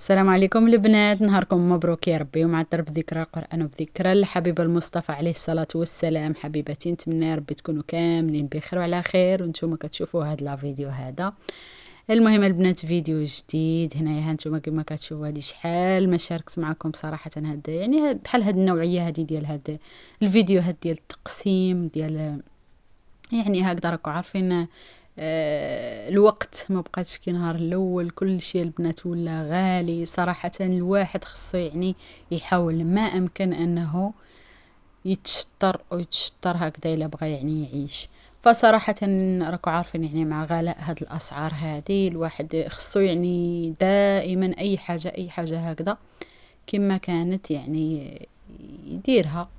السلام عليكم البنات، نهاركم مبروك يا ربي ومعطر بذكرى القرآن وبذكرى الحبيب المصطفى عليه الصلاة والسلام. حبيباتي نتمنى يا ربي تكونوا كاملين بخير وعلى خير وانتم كتشوفوا هاد لا فيديو هذا. المهم البنات فيديو جديد هنايا هانتوما كما كتشوفوا. هادي شحال ما شاركت معكم صراحة، هاد يعني بحال هاد النوعية هادي ديال هاد الفيديوهات ديال التقسيم ديال يعني هكذا راكم عارفين. الوقت ما بقاتش كي نهار الاول، كل شيء البنات ولا غالي صراحه. الواحد خصو يعني يحاول ما امكن انه يتشطر ويتشطر هكذا الا بغى يعني يعيش. فصراحه راكم عارفين يعني مع غلاء هاد الاسعار هذه الواحد خصو يعني دائما اي حاجه هكذا كما كانت يعني يديرها،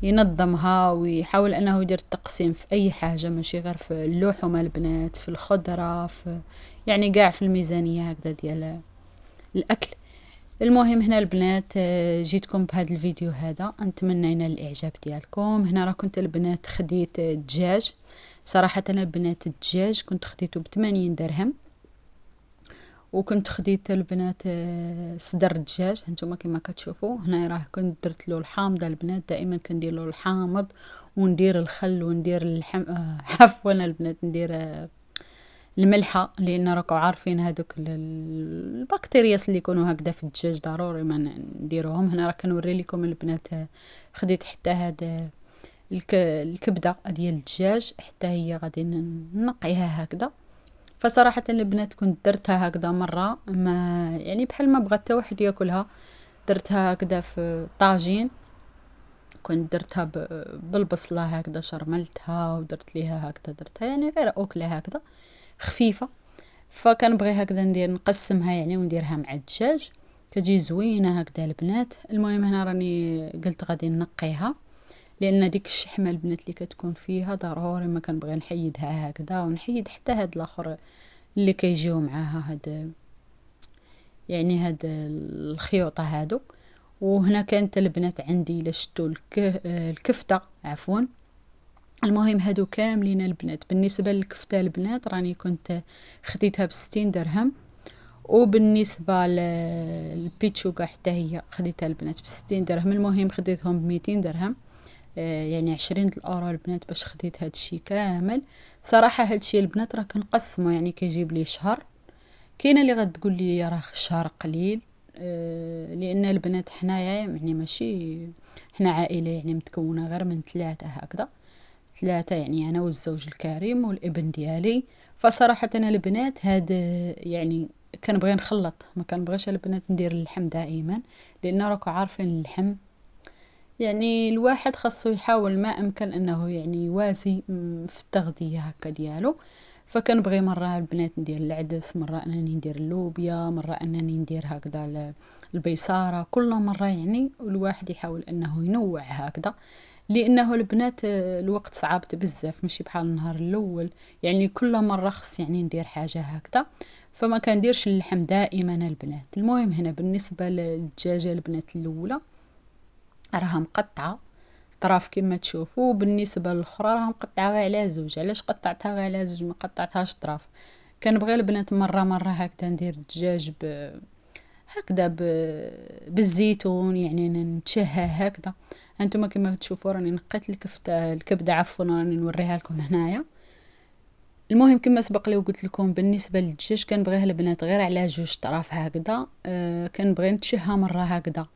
ينظمها ويحاول انه يدير التقسيم في اي حاجه، ماشي غير في اللحوم البنات، في الخضره، في يعني قاع في الميزانيه هكذا ديال الاكل. المهم هنا البنات جيتكم بهذا الفيديو هذا، نتمنى ينال الاعجاب ديالكم. هنا راه كنت البنات خديت الدجاج. صراحه انا البنات الدجاج كنت خديته ب80 درهم، وكنت خديت البنات صدر الدجاج هانتوما كما كتشوفوا. هنا راه كنت درت له الحامضه البنات، دائما كندير له الحامض وندير الخل وندير عفوا البنات ندير الملحه، لان راكم عارفين هذوك البكتيرياس اللي يكونوا هكذا في الدجاج ضروري ما نديروهم. هنا راه كنوري لكم البنات خديت حتى هذا الكبده ديال الدجاج، حتى هي غادي نقيها هكذا. فصراحة البنات كنت درتها هكذا مرة، ما يعني بحال ما بغى حتى واحد ياكلها، درتها هكذا في طاجين. كنت درتها بالبصلة هكذا، شرملتها ودرت ليها هكذا، درتها يعني غير أكلة هكذا خفيفة. فكنبغي هكذا ندير نقسمها يعني ونديرها مع الدجاج، كتجي زوينة هكذا البنات. المهم هنا راني قلت غادي نقيها، لان ديك الشحمه البنات اللي كتكون فيها ضروري ما كنبغي نحيدها هكذا، ونحيد حتى هاد الاخر اللي كيجيو معاها هاد يعني هاد الخيوطه هادو. وهنا كانت البنات عندي الا شتو الكفته عفوا. المهم هادو كاملين البنات. بالنسبه للكفته البنات راني كنت خديتها ب60 درهم، وبالنسبه للبيتشوكا حتى هي خديتها البنات ب60 درهم. المهم خديتهم ب200 درهم، يعني 20 الاورو البنات باش خديت هاد الشي كامل. صراحه هاد الشي البنات راه كنقسمه يعني كيجيب لي شهر. كاينه اللي غتقول لي راه شهر قليل، لان البنات حنايا يعني ماشي حنا عائله يعني متكونه غير من 3 هكذا، 3 يعني انا والزوج الكريم والابن ديالي. فصراحه انا البنات هاد يعني كنبغي نخلط، ما كنبغيش البنات ندير اللحم دائما، لان راكم عارفين اللحم يعني الواحد خاصو يحاول ما امكن انه يعني يوازي في التغذيه هكا ديالو. فكنبغي مره البنات ندير العدس، مره انني ندير اللوبيا، مره انني ندير هكذا البيصاره. كل مره يعني الواحد يحاول انه ينوع هكذا، لانه البنات الوقت صعبت بزاف ماشي بحال النهار الاول. يعني كل مره خص يعني ندير حاجه هكذا، فما كنديرش اللحم دائما البنات. المهم هنا بالنسبه للدجاجه البنات الاولى راها مقطعه طراف كما تشوفوا، بالنسبه للاخرى راها مقطعه غير على زوج. علاش قطعتها غير على زوج ما قطعتهاش طراف؟ كنبغي البنات مره هكذا ندير الدجاج هكذا بالزيتون، يعني نتشهى هكذا. انتما كما تشوفوا راني نقيت الكبده عفوا، راني نوريها لكم هنايا. المهم كما سبق لي وقلت لكم بالنسبه للدجاج كنبغيها البنات غير على جوج طراف هكذا. كنبغي نتشهى مره هكذا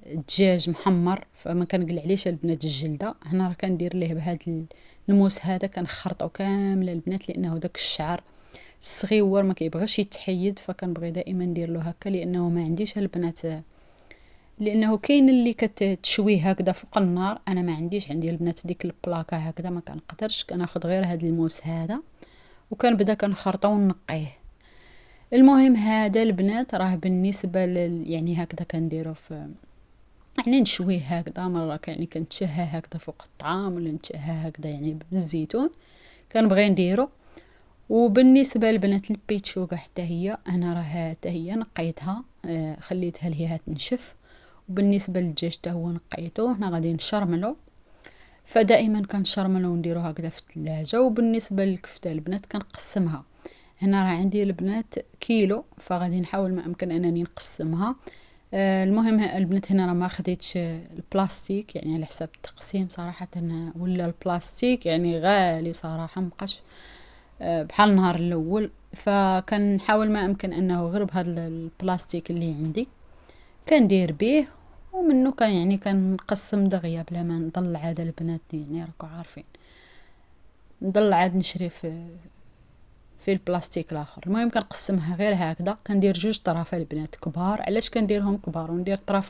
الدجاج محمر، فما كنقلعليش البنات الجلده. هنا راه كندير ليه بهذا الموس هذا، كنخرطو كامل البنات، لانه داك الشعر الصغيور ما كيبغيش يتحيد، فكنبغي دائما ندير له هكا. لانه ما عنديش البنات، لانه كاين اللي كتشويه هكذا فوق النار، انا ما عنديش، عندي البنات ديك البلاكه هكذا ما كنقدرش. كناخذ غير هذا الموس هذا وكنبدا كنخرطو ونقيه. المهم هذا البنات راه بالنسبه يعني هكذا كنديرو في يعني نشويه هكذا مره، يعني كنتشهى هكذا فوق الطعام ولا نتشهى هكذا يعني بالزيتون كنبغي نديرو. وبالنسبه للبنات البيتشوكا حتى هي انا راه حتى هي نقيتها، خليتها ليها تنشف. وبالنسبه للدجاج حتى هو نقيته. هنا غادي نشرملو، فدائما كنشرملو ونديرو هكذا في الثلاجه. وبالنسبه للكفته البنات كنقسمها. هنا راه عندي البنات كيلو، فغادي نحاول ما امكن انني نقسمها. المهم البنات هنا راه ما خديتش البلاستيك، يعني على حساب التقسيم صراحه ولا البلاستيك يعني غالي صراحه، مبقاش بحال النهار الاول. فكنحاول ما امكن انه غير بهذا البلاستيك اللي عندي كندير به، ومنه كان يعني كنقسم دغيا بلا ما نضل عاد البنات، يعني راكو عارفين نضل عاد نشري في البلاستيك الاخر. المهم كنقسمها غير هكذا، كندير جوج طرافه البنات كبار. علاش كنديرهم كبار وندير طراف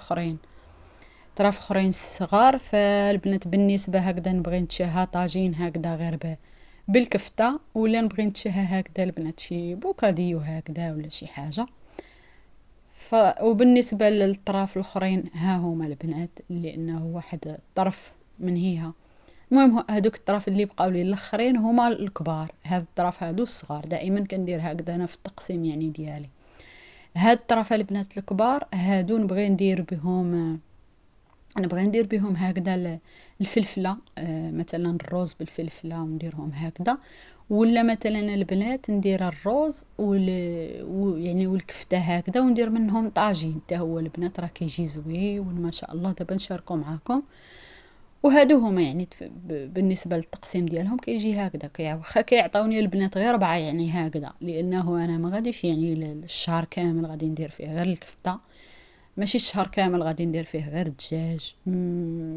اخرين صغار؟ فالبنات بالنسبه هكذا نبغي نتشهى طاجين هكذا غير بالكفته، ولا نبغي نتشهى هكذا البنات شي بوكاديو هكذا ولا شي حاجه. وبالنسبه للطراف الاخرين ها هما البنات، لانه واحد الطرف من هيها. المهم هذوك الطراف اللي بقاو لي الاخرين هما الكبار، هاد الطراف هادو الصغار. دائما كندير هكذا انا في التقسيم يعني ديالي. هاد الطرف البنات الكبار هادو نبغي ندير بهم هكذا الفلفله، مثلا الروز بالفلفله ونديرهم هكذا، ولا مثلا البنات ندير الروز يعني والكفته هكذا وندير منهم طاجين حتى هو البنات راه كيجي زوين ما شاء الله. دابا نشاركو معاكم. وهادو هما يعني بالنسبه للتقسيم ديالهم كيجي هكذا. واخا كيعطيوني البنات غير 4 يعني هكذا، لانه انا ما غاديش يعني الشهر كامل غادي ندير فيه غير الكفته، ماشي الشهر كامل غادي ندير فيه غير الدجاج.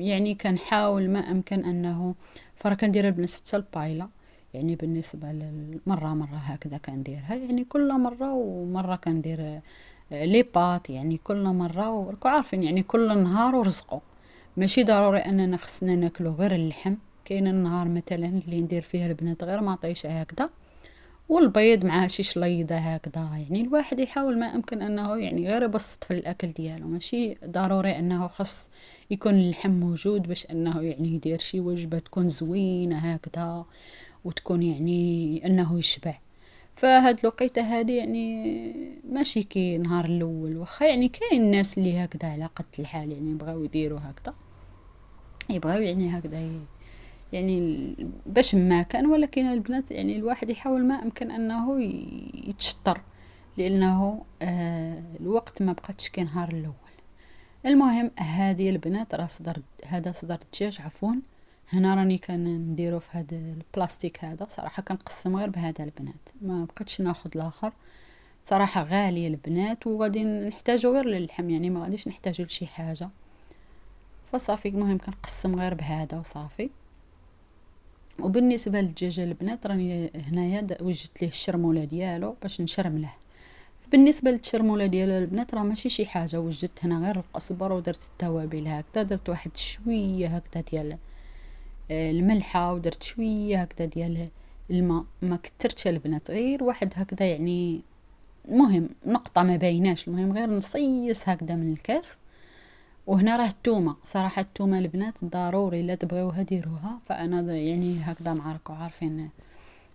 يعني كنحاول ما امكن انه فرا كندير البنات حتى البايله. يعني بالنسبه مره هكذا كنديرها، يعني كل مره ومره كندير لي بات، يعني كل مره وراكو عارفين يعني كل نهار ورزقه. ماشي ضروري اننا خصنا ناكلو غير اللحم. كاين النهار مثلا اللي ندير فيه البنات غير مطيشه هكذا والبيض مع شي شليضه هكذا. يعني الواحد يحاول ما امكن انه يعني غير يبسط في الاكل ديالو، ماشي ضروري انه خص يكون اللحم موجود باش انه يعني يدير شي وجبه تكون زوينه هكذا وتكون يعني انه يشبع. فهاد الوقيته هادي يعني ماشي كي نهار الاول، واخا يعني كاين الناس اللي هكذا على قد الحال يعني بغاو يديروا هكذا، يبغاو يعني هكذا يعني باش ما كان. ولكن البنات يعني الواحد يحاول ما امكن انه يتشطر، لانه الوقت ما بقاتش كي نهار الاول. المهم هذه البنات راه هذا صدر الدجاج عفوا. هنا راني كنديرو في هذا البلاستيك هذا، صراحه كنقسم غير بهذا البنات، ما بقيتش ناخذ الاخر صراحه غالي البنات، وغادي نحتاجو غير للحم يعني ما غاديش نحتاجو لشي حاجه. فصافي المهم كنقسم غير بهذا وصافي. وبالنسبه للدجاج البنات راني هنايا وجدت ليه الشرموله ديالو باش نشرمله. بالنسبه للشرموله ديالو البنات راه ماشي شي حاجه، وجدت هنا غير القزبر ودرت التوابل هكذا، درت واحد شويه هكذا ديال الملحه، ودرت شويه هكذا ديال الماء، ما كترتش البنات غير واحد هكذا يعني المهم نقطه ما بايناش، المهم غير نصيص هكذا من الكاس. وهنا راه التومه، صراحه التومه البنات ضروري لا تبغيوها ديروها. فانا يعني هكذا معركو عارفين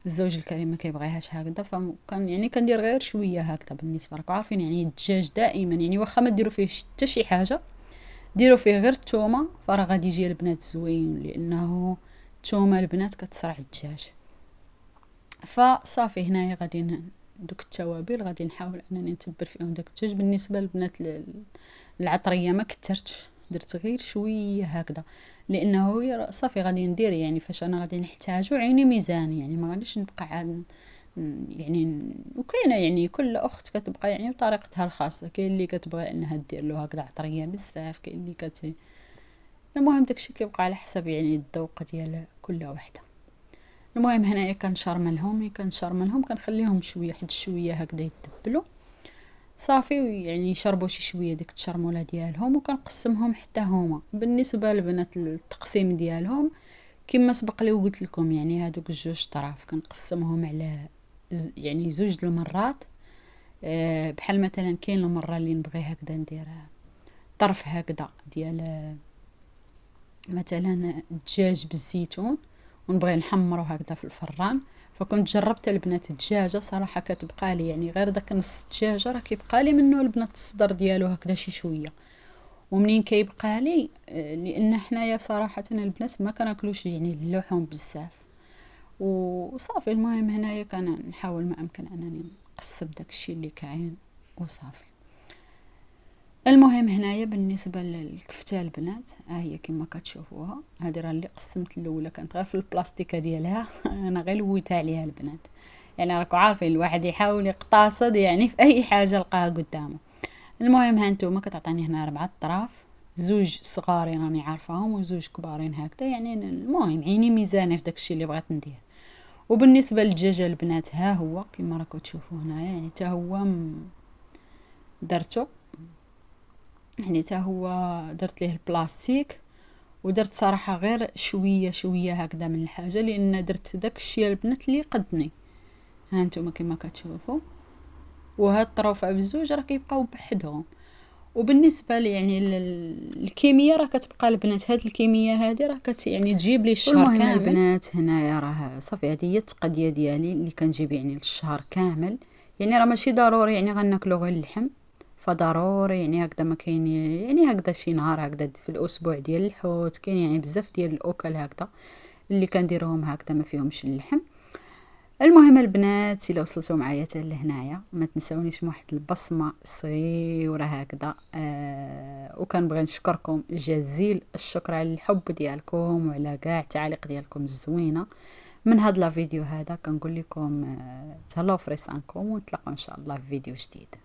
الزوج الكريم ما كيبغيهاش هكذا، فكان يعني كندير غير شويه هكذا. بالنسبه راكو عارفين يعني الدجاج دائما يعني واخا ما ديروا فيه حتى شي حاجه، ديروا فيه غير الثومه فراه غادي يجي البنات زوين، لانه الثومه البنات كتصرع الدجاج. فصافي هنايا غادي دوك التوابل غادي نحاول انني نتبل فيهم داك الدجاج. بالنسبه للبنات العطريه ما كترتش، درت غير شويه هكذا، لانه صافي غادي ندير يعني فاش انا غادي نحتاجو عيني ميزان، يعني ما غاديش نبقى عاد يعني. وكاينه يعني كل اخت كتبقى يعني بطريقتها الخاصه، كاين اللي كتبغي انها دير له هكذا عطريه بزاف، كاين اللي المهم داكشي كيبقى على حسب يعني الذوق ديال كل وحده. المهم هنايا كنشرملهم كنخليهم شويه حد شويه هكذا يتبلوا صافي، يعني يشربوا شي شويه ديك التشرموله ديالهم. وكنقسمهم حتى هما. بالنسبه للبنات التقسيم ديالهم كما سبق لي وقلت لكم، يعني هادوك الجوج طراف كنقسمهم على يعني زوج المرات. بحال مثلا كاين المره اللي نبغي هكذا ندير طرف هكذا ديال مثلا الدجاج بالزيتون ونبغي نحمرو هكذا في الفران. فكنت جربت البنات الدجاجه صراحه كتبقى لي يعني غير داك نص الدجاجه راه كيبقى لي منه البنات الصدر ديالو هكذا شي شويه. ومنين كيبقى لي لان حنايا صراحه البنات ما كناكلوش يعني اللحوم بزاف وصافي. المهم هنايا كان نحاول ما امكن انني نقسم داكشي اللي كاين وصافي. المهم هنايا بالنسبه للكفته البنات هي كما كتشوفوها، هذه راه اللي قسمت الاولى كانت غير في البلاستيكه ديالها انا غير لويتها عليها البنات. يعني راكم عارفين الواحد يحاول يقتصد يعني في اي حاجه لقاها قدامه. المهم ها نتوما كتعطيني هنا 4 طراف، زوج صغارين راني عارفاهم وزوج كبارين هكذا، يعني المهم عيني ميزانه في داكشي اللي بغيت ندير. وبالنسبه للدجاج البنات ها هو كما راكم تشوفوا هنايا، يعني حتى هو درتو، يعني حتى هو درت ليه البلاستيك، ودرت صراحه غير شويه هكذا من الحاجه، لان درت داكشي البنات اللي قدني. ها نتوما كما كتشوفوا، وهاد الطروفه بزوج راه كيبقاو بحدهم. وبالنسبه لي يعني الكميه راه كتبقى البنات، هاد الكميه هذه راه يعني تجيب لي الشهر كامل. البنات هنايا راه صافي، هذه هي التقديه ديالي اللي كنجيب يعني للشهر كامل. يعني راه ماشي ضروري يعني غناكلو غير اللحم، فضروري يعني هكذا ما كاين يعني هكذا شي نهار هكذا في الاسبوع ديال الحوت، كاين يعني بزاف ديال الاكل هكذا اللي كنديرهم هكذا ما فيهمش اللحم. المهم البنات الا وصلتوا معايا حتى لهنايا ما تنساونيش من واحد البصمه صغيره هكذا، وكنبغي نشكركم جزيل الشكر على الحب ديالكم وعلى كاع التعاليق ديالكم الزوينه من هاد لا فيديو هذا. كنقول لكم تهلاو فريسانكم، ونتلاقاو ان شاء الله في فيديو جديد.